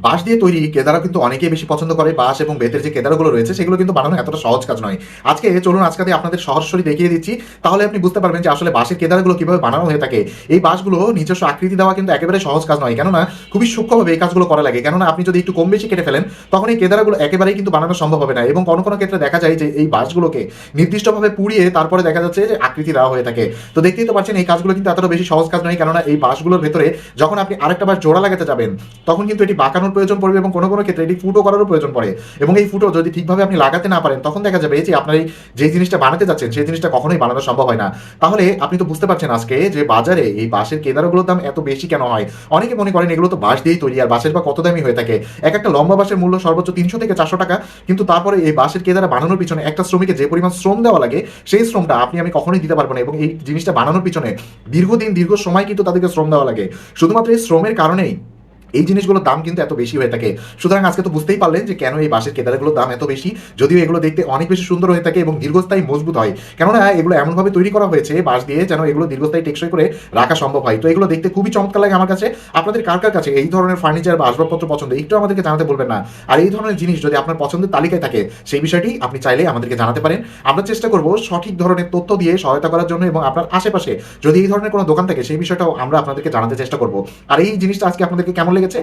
বাঁশ দিয়ে তৈরি কেদারা কিন্তু অনেকেই বেশি পছন্দ করে। বাঁশ এবং বেতের যে কেদারাগুলো রয়েছে সেগুলো কিন্তু বানানো এতটা সহজ কাজ নয়। আজকে আপনাদের সরাসরি দেখিয়ে দিচ্ছি। তাহলে আপনি বুঝতে পারবেন যে আসলে বাঁশের কেদারাগুলো কিভাবে বানানো হয়ে থাকে। এই বাঁশগুলো নিজস্ব আকৃতি দেওয়া কিন্তু একেবারে সহজ কাজ নয়। কেননা খুবই সূক্ষ্মভাবে এই কাজগুলো করা লাগে। কেননা আপনি যদি একটু কম বেশি কেটে ফেলেন তখন এই কেদারাগুলো একেবারেই কিন্তু বানানো সম্ভব হবে না। এবং কোনো ক্ষেত্রে দেখা যায় যে এই বাঁশগুলোকে নির্দিষ্টভাবে পুড়িয়ে তারপরে দেখা যাচ্ছে যে আকৃতি দেওয়া হয়ে থাকে। তো দেখতেই তো পাচ্ছেন এই কাজগুলো কিন্তু এতটা বেশি সহজ কাজ নয়। কেননা এই বাঁশগুলোর ভেতরে যখন আপনি আরেকটা বাঁশ জোড়া লাগাতে যাবেন তখন কিন্তু এটি বাঁকানোর প্রয়োজন পড়বে এবং কোনো ক্ষেত্রে এটি ফুটো করারও প্রয়োজন পড়ে। এবং এই ফুটো যদি ঠিকভাবে আপনি লাগাতে না পারেন তখন দেখা যাবে যে আপনার এই যে জিনিসটা বানাতে যাচ্ছেন সেই জিনিসটা কখনোই বানানো সম্ভব হয় না। তাহলে আপনি তো বুঝতে পারছেন আজকে যে বাজারে এই বাঁশের কেদারাগুলোর দাম এত বেশি কেন হয়। অনেকে মনে করেন এগুলো তো বাঁশ দিয়েই তৈরি, আর বাঁশের বা কত দামি হয়ে থাকে। এক একটা লম্বা বাঁশের মূল্য সর্বোচ্চ 300 থেকে 400 টাকা। কিন্তু তারপরে এই বাঁশের কেদারা বানানোর পিছনে একটা শ্রমিকের যে পরিমাণ শ্রম দেওয়া লাগে সেই শ্রমটা আমি কখনোই দিতে পারবো না। এবং এই জিনিসটা বানানোর পিছনে দীর্ঘ সময় কিন্তু তাদেরকে শ্রম দেওয়া লাগে। শুধুমাত্র এই শ্রমের কারণেই এই জিনিসগুলোর দাম কিন্তু এত বেশি হয়ে থাকে। সুতরাং আজকে তো বুঝতেই পারলেন যে কেন এই বাঁশের কেদারাগুলোর দাম এত বেশি। যদিও এগুলো দেখতে অনেক বেশি সুন্দর হয়ে থাকে এবং দীর্ঘস্থায়ী মজবুত হয়। কেননা এগুলো এমনভাবে তৈরি করা হয়েছে বাঁশ দিয়ে যেন এগুলো দীর্ঘস্থায়ী টেকসই করে রাখা সম্ভব হয়। তো এগুলো দেখতে খুবই চমৎকার লাগে আমার কাছে। আপনাদের কার কার কাছে এই ধরনের ফার্নিচার বা আসবাবপত্র পছন্দ একটু আমাদেরকে জানাতে বলবেন না। আর এই ধরনের জিনিস যদি আপনার পছন্দের তালিকায় থাকে সেই বিষয়টি আপনি চাইলে আমাদেরকে জানাতে পারেন। আমরা চেষ্টা করব সঠিক ধরনের তথ্য দিয়ে সহায়তা করার জন্য, এবং আপনার আশেপাশে যদি এই ধরনের কোনো দোকান থাকে সেই বিষয়টাও আমরা আপনাদেরকে জানাতে চেষ্টা করব। আর এই জিনিসটা আজকে আপনাদেরকে কেমন লেগেছে